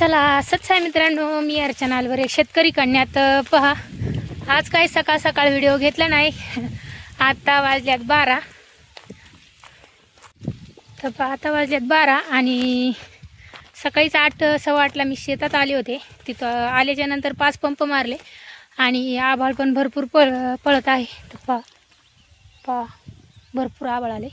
चला सच आहे मित्रांनो, मी अर्चनालवर एक शेतकरी कन्यात पहा. आज काय सकाळ सकाळ व्हिडिओ घेतला नाही. आता वाजल्यात 12. तर पहा आता वाजल्यात 12 आणि सकाळीच 8 सव्वा 8ला मी शेतात आले होते. तिथं आल्याच्या नंतर 5 पंप मारले आणि आभाळ पण भरपूर पळत आहे. तर पहा भरपूर आभाळ आले.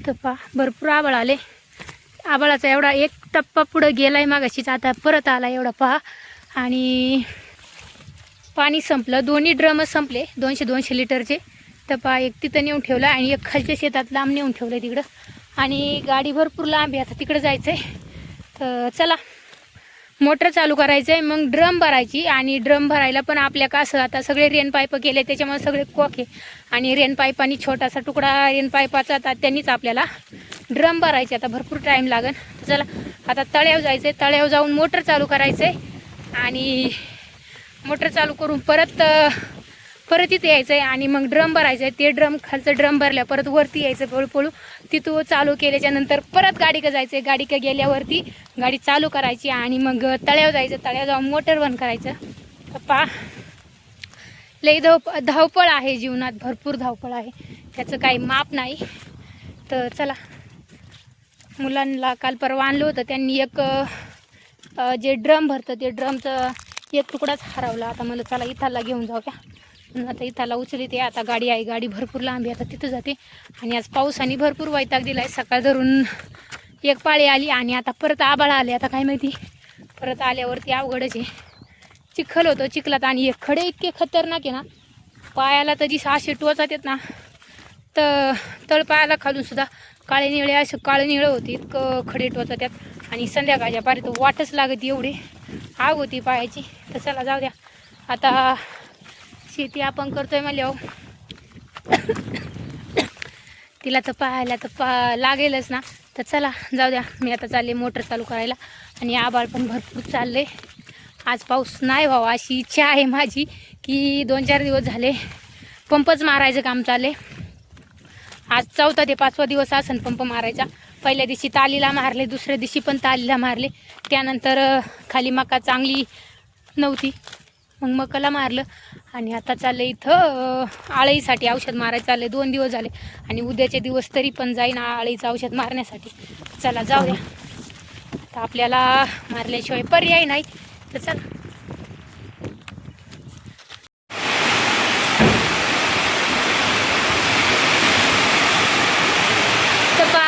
तर पहा भरपूर आभाळ आले. आभाळाचा एवढा एक टप्पा पुढं गेलाय मागाशीच, आता परत आला एवढा पहा. आणि पाणी संपलं, दोन्ही ड्रम संपले 200-200 लिटरचे. तर पहा एक तिथं नेऊन ठेवलं आणि एक खालच्या शेतात लांब नेऊन ठेवलं तिकडं. आणि गाडी भरपूर लांब आहे, आता तिकडं जायचं आहे. तर चला मोटर चालू करायचं आहे, मग ड्रम भरायची. आणि ड्रम भरायला पण आपल्या कसं आता सगळे रेन पाईप केले, त्याच्यामुळे सगळे कॉक आहे. आणि रेन पाईपानी छोटासा तुकडा रेन पाईपाचा, त्यांनीच आपल्याला ड्रम भरायचे. आता भरपूर टाईम लागेल. चला आता तळ्यावर जायचं आहे, तळ्यावर जाऊन मोटर चालू करायचं आहे. आणि मोटर चालू करून परत इथे यायचं आहे आणि मग ड्रम भरायचं आहे. ते ड्रम खालचं ड्रम भरल्या परत वरती यायचं पळू तिथं चालू केल्याच्या नंतर परत गाडीकडे जायचं आहे. गाडीकडे गेल्यावरती गाडी चालू करायची आणि मग तळ्यावर जायचं. तळ्यावर जाऊन मोटर बंद करायचं. पप्पा लई धावपळ आहे जीवनात, भरपूर धावपळ आहे, त्याचं काही माप नाही. तर चला मुलांना काल परवा आणलं होतं, त्यांनी एक जे ड्रम भरतं ते ड्रमचं एक तुकडाच हरवला. आता मला चला इथाला घेऊन जाऊया. आता इथाला उचली ते, आता गाडी आहे, गाडी भरपूर लांब आहे, आता तिथं जाते. आणि आज पावसाने भरपूर वैताग दिला आहे. सकाळ धरून एक पाळी आली आणि आता परत आबाळ आले. आता काय माहिती परत आल्यावरती अवघडच आहे. चिखल होतं, चिखलात आणि एक खडे इतके खतरनाक आहे ना, पायाला तर दिसा असे टोचत येत ना, तर तळपायाला खालून सुद्धा काळे निळे असं काळे निळं होती, इतकं खडे टोचत येत. आणि संध्याकाळच्या पारी तर वाटच लागत, एवढी आग होती पायाची. तर चला जाऊ द्या, आता शेती आपण करतोय म्हणल्यावर तिला तर पाहायला तर लागेलच ना. तर चला जाऊ द्या, मी आता चालले मोटर चालू करायला. आणि आबाळ पण भरपूर चालले. आज पाऊस नाही व्हावा अशी इच्छा आहे माझी, की 2-4 दिवस झाले पंपच मारायचं काम चालले. आज 4था ते 5वा दिवस असन पंप मारायचा. पहिल्या दिवशी तालीला मारले, दुसऱ्या दिवशी पण तालीला मारले. त्यानंतर खाली मका चांगली नव्हती, मग मकाला मारलं. आणि आता चाललं इथं आळीसाठी औषध मारायचं चाललं. 2 दिवस झाले आणि उद्याचे दिवस तरी पण जाईन आळीचं औषध मारण्यासाठी. चला जाऊ द्या, तर आपल्याला मारल्याशिवाय पर्याय नाही. तर चला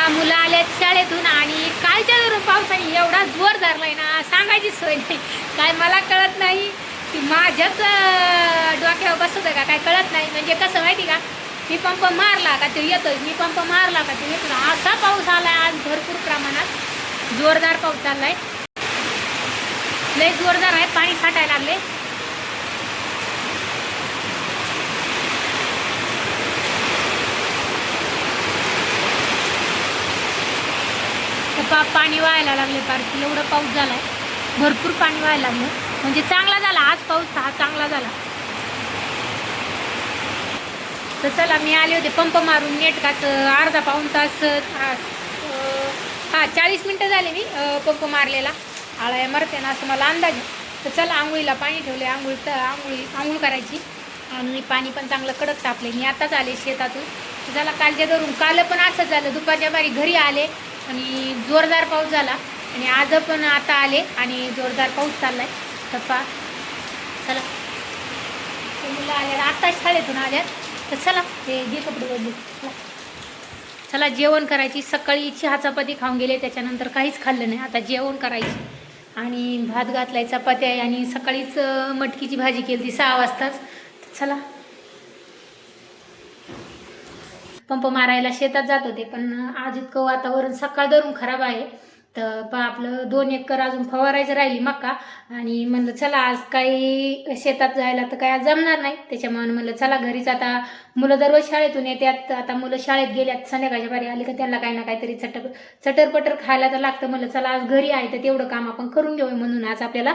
मुलं आल्यात शाळेतून आणि कालच्या धरून पावसाने एवढा जोर धरलाय ना, सांगायची सोय नाही. काय मला कळत नाही की माझ्याच डोक्यावर बसत का काय कळत नाही. म्हणजे कसं माहिती का, मी पंप मारला का ते येतोय, मी पंप मारला का ते येतो. असा पाऊस आलाय आज, भरपूर प्रमाणात जोरदार पाऊस चाललाय, लय जोरदार आहे. पाणी साठायला लागले. पाणी व्हायला लागले पार्टी, एवढं पाऊस झालाय, भरपूर पाणी व्हायला लागलं. म्हणजे चांगला झाला आज पाऊस, हा चांगला झाला. तर चला मी आले होते पंप मारून नेटकाच अर्धा पाऊण तास, 40 मिनटं झाले मी पंप मारलेला. आळ्या मरते ना असं मला अंदाज. तर चला आंघोळीला पाणी ठेवले, आंघोळ करायची. आणि पाणी पण चांगलं कडक तापले. मी आताच आले शेतातून. चला कालच्या धरून काल पण असंच झालं, दुपारच्या बारी घरी आले आणि जोरदार पाऊस झाला. आणि आज पण आता आले आणि जोरदार पाऊस चाललाय. तर चला मुलं आल्या, आता शाळेतून आल्यात. तर चला ते जे कपडे बदलू, चला जेवण करायची. सकाळी चहा चपाती खाऊन गेले, त्याच्यानंतर काहीच खाल्लं नाही. आता जेवण करायची आणि भात घातलाय, चपाती आहे. आणि सकाळीच मटकीची भाजी केली ती 6 वाजताच. चला पंप मारायला शेतात जात होते, पण आज इतकं वातावरण सकाळ धरून खराब आहे. तर आपलं 2 एकर अजून फवारायचं राहिली मका. आणि म्हणलं चला आज काही शेतात जायला तर काय आज जमणार नाही, त्याच्यामुळे म्हणलं चला घरीच. आता मुलं दररोज शाळेतून येतात, आता मुलं शाळेत गेल्यात, संध्याकाळच्या बारी आली का त्यांना काही ना काहीतरी चटरपटर खायला तर लागतं. म्हणलं चला आज घरी आहे तर तेवढं काम आपण करून घेऊ. म्हणून आज आपल्याला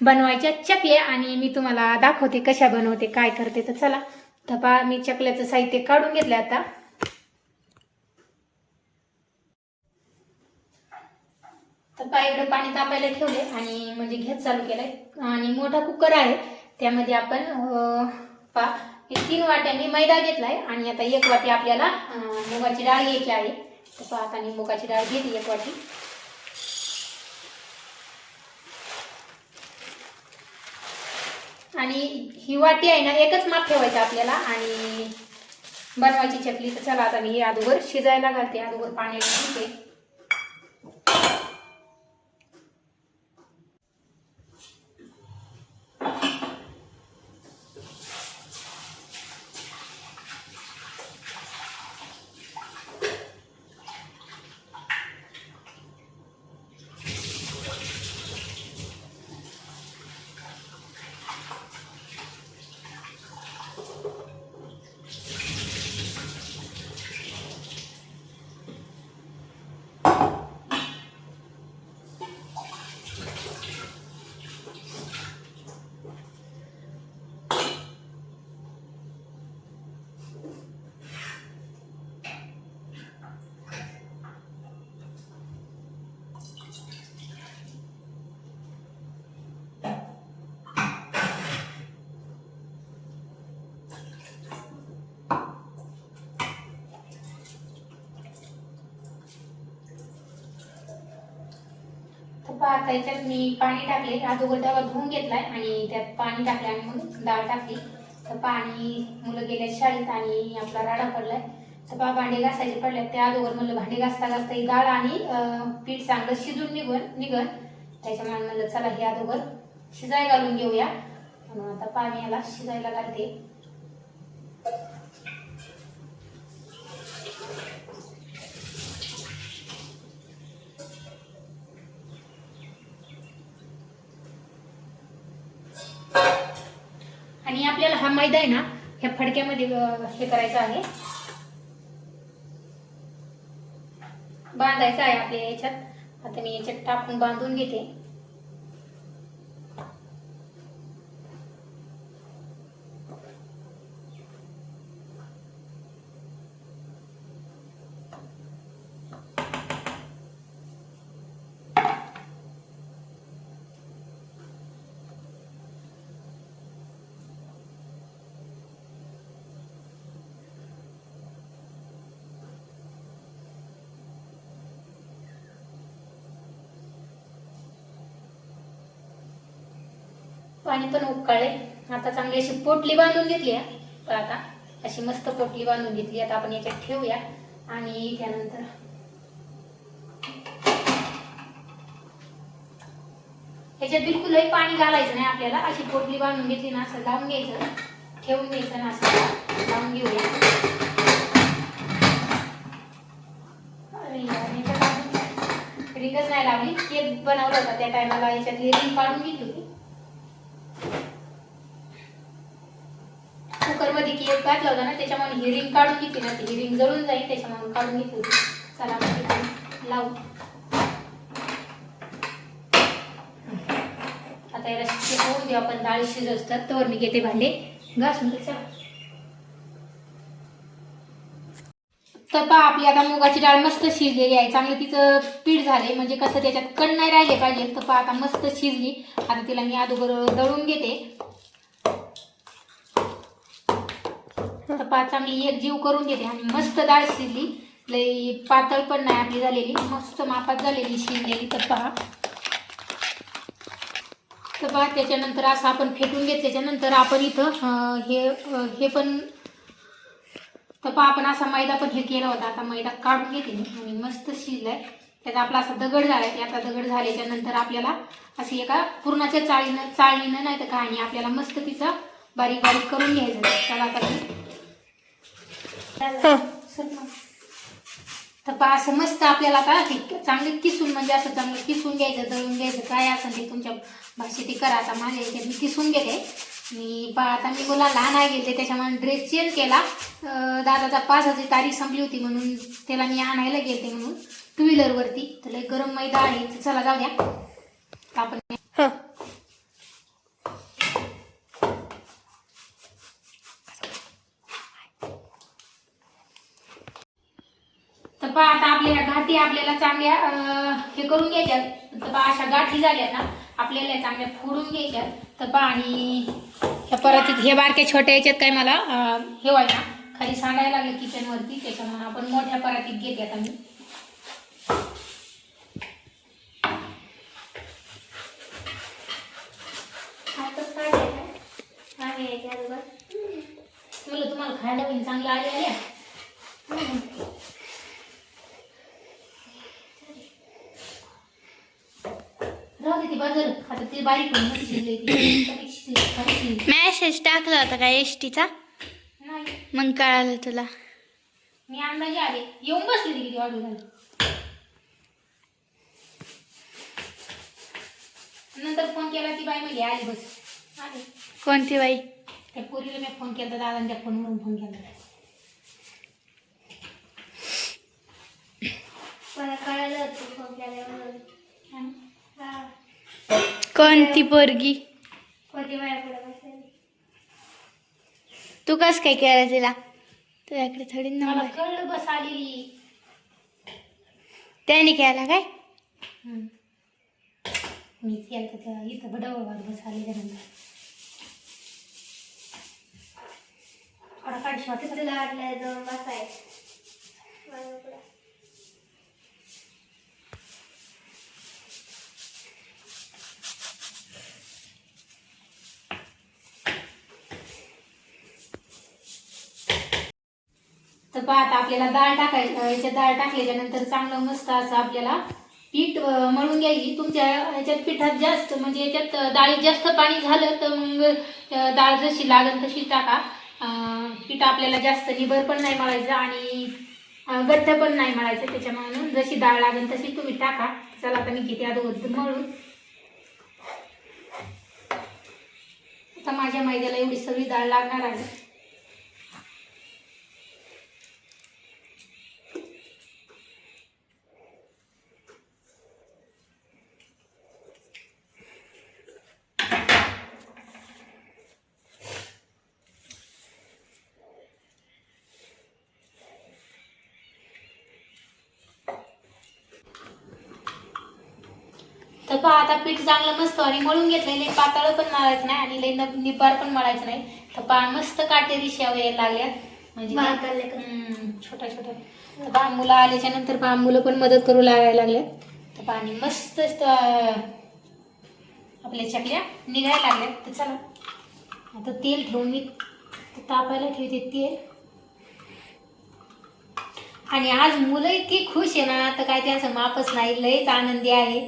बनवायच्या चकल्या. आणि मी तुम्हाला दाखवते कशा बनवते, काय करते. तर चला तर मी चकल्याचं साहित्य काढून घेतलं. आता तर इकडे पाणी तापायला ठेवले आणि म्हणजे गॅस चालू केलाय आणि मोठा कुकर आहे त्यामध्ये आपण 3 वाट्यांनी मैदा घेतलाय आणि आता 1 वाटी आपल्याला मुगाची डाळ घ्यायची आहे. तर आता मी मुगाची डाळ घेते 1 वाटी. आणि ही वाटी आहे ना एकच माप ठेवायचं आपल्याला आणि बनवायची चकली. तर चला आता मी हे अगोदर शिजायला घालते, अगोदर पाण्याला घालते. आता याच्यात मी पाणी टाकले, अगोदर डबा धुवून घेतलाय आणि त्यात पाणी टाकले आणि मग डाळ टाकली. तर पाणी मुलं गेले शाळेत आणि आपला राडा पडलाय. तर भांडे घासायचे पडले, त्या अगोदर म्हणलं भांडे घासता घासता ही डाळ आणि पीठ चांगलं शिजून निघन त्याच्यामुळे म्हणलं चला हे अगोदर शिजाय घालून घेऊया. आता पाणी याला शिजायला घालते. आणि आपल्याला हा मैदा आहे ना ह्या फडक्यामध्ये हे करायचं आहे, बांधायचा आहे आपल्या याच्यात. आता मी याच्यात टाकून बांधून घेते. पाणी पण उकळले. आता चांगली अशी पोटली बांधून घेतली आहे. तर आता अशी मस्त पोटली बांधून घेतली. आता आपण याच्यात ठेवूया आणि त्यानंतर याच्यात बिलकुलही पाणी घालायचं नाही आपल्याला. अशी पोटली बांधून घेतली ना असं लावून घ्यायचं, ठेवून घ्यायचं ना असं लावून घेऊया. रिंगच नाही लावली, केक बनवला होता त्या टायमाला याच्यातली रिंग काढून घेतली होती. कुकर मध्ये केक घातला होता ना त्याच्यामुळे ही रिंग काढून घेतली ना, ही रिंग जळून जाईल त्याच्यामुळे काढून घेतली होती. चला लावू. आता याला शिजवून देऊ आपण. डाळ शिजवतात तर मी घेते भांडे घासून. तर पहा आपली आता मुगाची डाळ मस्त शिजलेली आहे, चांगलं तिचं पीठ झाले म्हणजे कसं त्याच्यात कण नाही राहिले पाहिजे. तर पहा आता मस्त शिजली. आता तिला मी अगोदर दळून घेते. तर पहा चांगली एक जीव करून घेते आणि मस्त डाळ शिजली. लई पातळ पण नाही आपली झालेली, मस्त मापात झालेली शिजलेली. तर पहा त्याच्यानंतर असं आपण फेटून घेतल्याच्यानंतर आपण इथं हे पण तर पहा आपण असा मैदा पण हे केला होता. आता मैदा काढून घेते आणि मस्त शिजलाय. त्याचा आपला असा दगड झालाय. ते आता दगड झाल्याच्या नंतर आपल्याला अशी एका पुरणाच्या चाळणीनं नाही तर काय नाही आपल्याला मस्त तिचा बारीक बारीक करून घ्यायचं. त्याला आता तर पहा असं मस्त आपल्याला आता चांगलं किसून म्हणजे असं चांगलं किसून घ्यायचं, दळून घ्यायचं, काय असेल ते तुमच्या भाषेत ते करा. आता माझ्या याच्यात मी किसून घेते. मी आता मी मुलाला आणायला गेले त्याच्यामुळे ड्रेस चेंज केला. दादाचा पासाची तारीख संपली होती म्हणून त्याला मी आणायला गेले म्हणून 2 व्हीलरवरती. तर लय गरम मैदा आहे. चला जाऊ द्या आपण. तर पहा आता आपल्या घाटी आपल्याला चांगल्या हे करून घ्यायच्या. तर पहा अशा गाठी झाल्या ना आपल्याला या चांगल्या फोडून घ्यायच्या. तर पहा आणि ह्या परत हे बारक्या छोट्या याच्यात काय मला हे व्हायला खाली सांडायला लागलं किचनवरती, त्याच्यामुळे आपण मोठ्या परातीत घेते आता मी. म्हणलं तुम्हाला खायला होईल चांगलं आलेलं आहे. राहू दे ती बाजूला, आता ती बारीक मॅसेज टाकला होता का एसटीचा? नाही मग कळालं तुला? मी अंदाजे आले येऊन बसले ती किती वाढू झाली. नंतर फोन केला ती बाई म्हणली आली बस आले. कोणती बाई? त्या पोरीला मी फोन केला, दादांच्या फोनवरून फोन केला. मला कळालं होतं फोन केल्यावर. कोणती पोरगी? कोणती माझ्या पुढे बसलेली. तू कस काय केलं तिला? तुझ्याकडे थोडी मला नंबर. कळलं बस आलेली. त्याने केला काय? मी केलं तर इथं बडवळ बस आलेल्या नंतर थोडा काढशी वाटत. तुला वाटलं जाऊन बसायचं माझ्या पुढे. तर पहा आता आपल्याला डाळ टाकायची. याच्यात डाळ टाकल्याच्या नंतर चांगलं मस्त असं आपल्याला पीठ मळून घ्यायची. तुमच्या याच्यात पिठात जास्त म्हणजे याच्यात डाळीत जास्त पाणी झालं तर मग डाळ जशी लागेल तशी टाका. पीठ आपल्याला जास्त निबर पण नाही मळायचं आणि गठ्ठ पण नाही मळायचं, त्याच्यामुळे जशी डाळ लागेल तशी तुम्ही टाका. चला आता मी घेते अगोदर मळून. आता माझ्या मैद्याला एवढी सगळी डाळ लागणार आहे. तर पहा आता पीठ चांगलं मस्त आणि मळून घेतलेलं आहे. पातळ पण मळायचं नाही आणि लई निबार पण मळायचं नाही. तर पहा मस्त काटेरी शेव यायला लागल्यात म्हणजे छोट्या छोट्या. तर पहा मुलं आल्याच्या नंतर पहा मुलं पण मदत करू लागायला लागल्यात. तर पहा आणि मस्त आपल्या चकल्या निघायला लागल्यात. तर चला आता तेल ठेवून मी तापायला ठेवते तेल. आणि आज मुलं इतकी खुश आहे ना तर काय त्यांचं मापच नाही, लयच आनंदी आहे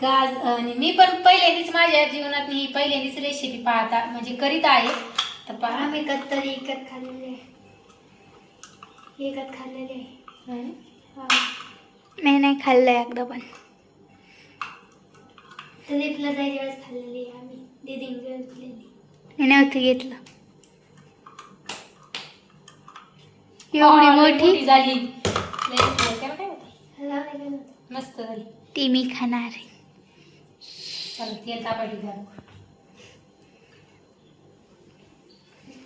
का. आणि मी पण पहिल्यांदाच माझ्या जीवनात ही पहिल्यांदाच रेसिपी पाहता म्हणजे करीत आहे. तर पहा आम्ही कधी एकत खाल्लेले आहे. एकत खाल्लेले आहे. मी नाही खाल्लं एकदा पण. ट्रिपला जायच्या वेळेस खाल्लेली आहे आम्ही. दीदीने घेतलेली. मी नव्हती घेतलं. एवढी मोठी झाली. त्याला काय होतं मस्त झाली. ती मी खाणार आहे. चला तेल तापायची द्या.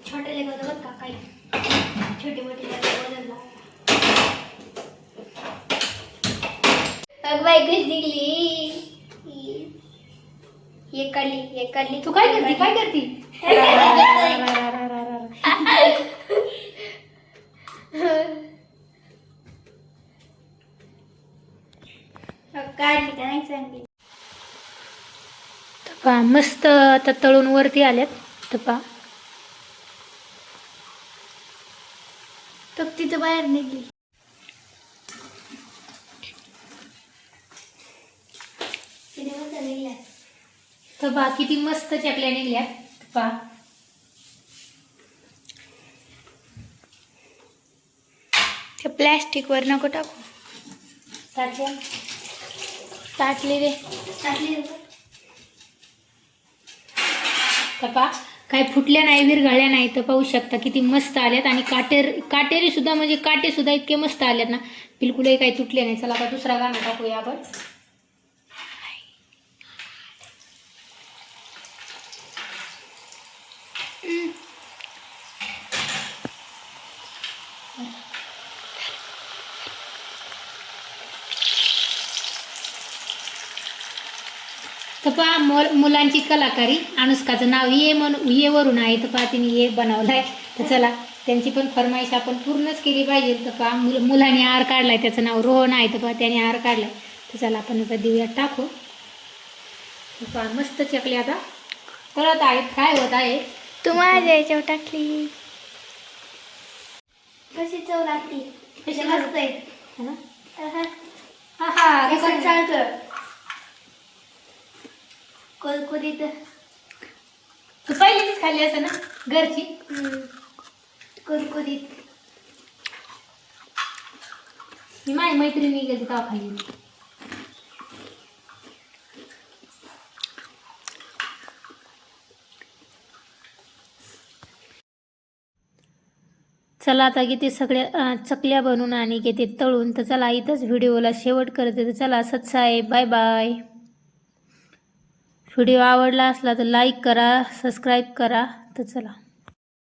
छोटे लेकर होतं बघ का काही छोटे मोठे बदलला. अग बाई कशी निघली. एक काढली. तू काय करती काय करती. काढली का नाही चांगली. पहा मस्त आता तळून वरती आल्यात. तर पहा तर तिथं बाहेर निघली. तिथे मस्त निघल्या. तर पहा किती मस्त चकल्या निघल्यात. पहा त्या प्लॅस्टिकवर नको टाकू. टाकल्या टाकले रे. तर पहा काही फुटल्या नाही विरघळल्या नाही. तर पाहू शकता किती मस्त आल्यात आणि काटेरी सुद्धा म्हणजे काटे सुद्धा इतके मस्त आल्यात ना बिलकुलही काही तुटले नाही. चला आता दुसरा गाणं टाकूया आपण. तर पहा मुलांची कलाकारी. अनुष्काचं नाव ये वरून आहे, तर पहा तिने ये बनवलाय. तर चला त्यांची पण फरमाईश आपण पूर्णच केली पाहिजे. तर पहा मुलाने हार काढलाय, त्याचं नाव रोहन आहे. तर पहा त्याने हार काढलाय. तर चला आपण आता देऊयात टाकू. तर पहा मस्त चकली आता तळत आहेत, काय होत आहे. तू माझ्या याच्यावर टाकली. कशी चव लागती कशी मस्त आहे. है ना? अहं. हा हा कसं चालतं कुरकुरीत. तू पहिलीच खाल्ली असं ना घरची. कुरकुरीत. मी माझी मैत्रिणी गेली तेव्हा खाल्ली. चला आता घेते सगळ्या चकल्या बनवून आणि घेते तळून. तर चला इथंच व्हिडिओला शेवट करते. तर चला सत्स आहे, बाय बाय. व्हिडिओ आवडला असला तर लाईक करा, सबस्क्राईब करा. तर चला.